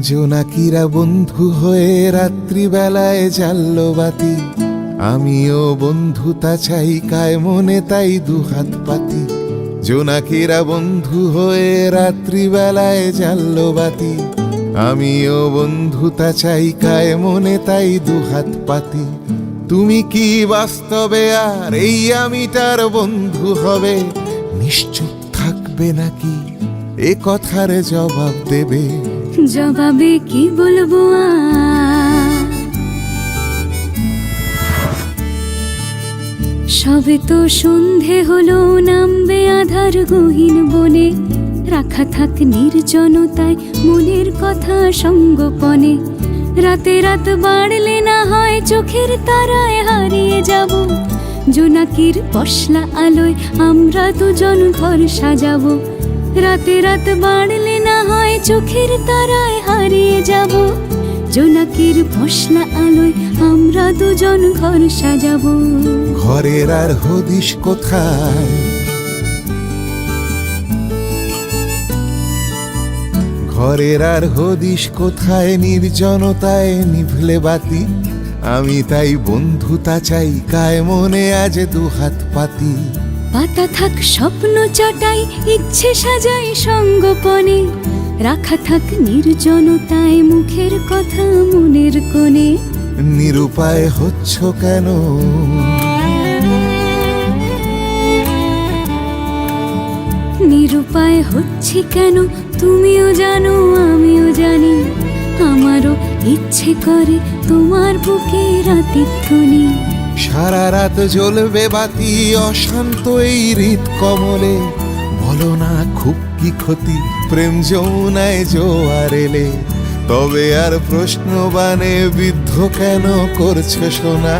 জোনাকিরা বন্ধু হয়ে রাত্রিবেলায় জ্বাললো বাতি, আমিও বন্ধুতা চাই কায় মনে তাই দুহাত পাতি। জোনাকিরা বন্ধু হয়ে রাত্রিবেলায় জ্বাললো বাতি, আমিও বন্ধুতা চাই কায় মনে তাই দুহাত পাতি। তুমি কি বাস্তবে আর এই আমিটার বন্ধু হবে? নিশ্চুপ থাকবে নাকি এ কথার জবাব দেবে? জবাবে কি বলবো সবে তো সন্ধে হলো, নামবে আধার গহীন বনে। রাখা থাক নির্জনতায় মনের কথা সঙ্গোপনে। রাতে রাত বাড়লে না হয় চোখের তারায় হারিয়ে যাব। জোনাকির পশলা আলোয় আমরা দুজন ঘর সাজাবো। রাতে রাত বাড়লে না হয় চোখের তারায় হারিয়ে যাব। জোনাকির পশলা আলোয় আমরা দুজন ঘর সাজাবো। ঘরের আর হদিশ কোথায়, ঘরের আর হদিশ কোথায়? নির্জনতায় নিভলে বাতি, আমি তাই বন্ধুতা চাই কায় মনে আজ দুহাত পাতি। পাতা থাক স্বপ্ন চাটাই, ইচ্ছে সাজাই সঙ্গোপনে। রাখা থাক নির্জনতায় মুখের কথা মনের কোণে। নিরুপায় হচ্ছ কেন, নিরুপায় হচ্ছে কেন? তুমিও জানো আমিও জানি, আমারও ইচ্ছে করে তোমার বুকে রাতিধ্বনি। সারা রাত জ্বলবে বাতি অশান্ত এই হৃদ কমলে। বলো না খুব কি ক্ষতি প্রেম যমুনায় জোয়ার এলে? তবে আর প্রশ্ন বানে বিদ্ধ কেন করছো সোনা?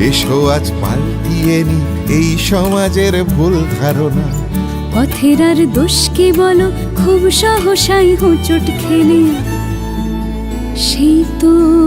এসো আজ পাল্টিয়ে নি এই সমাজের ভুল ধারণা। পথের আর দোষ কি বলো, খুব সহসাই হোঁচট খেলে। সেই তো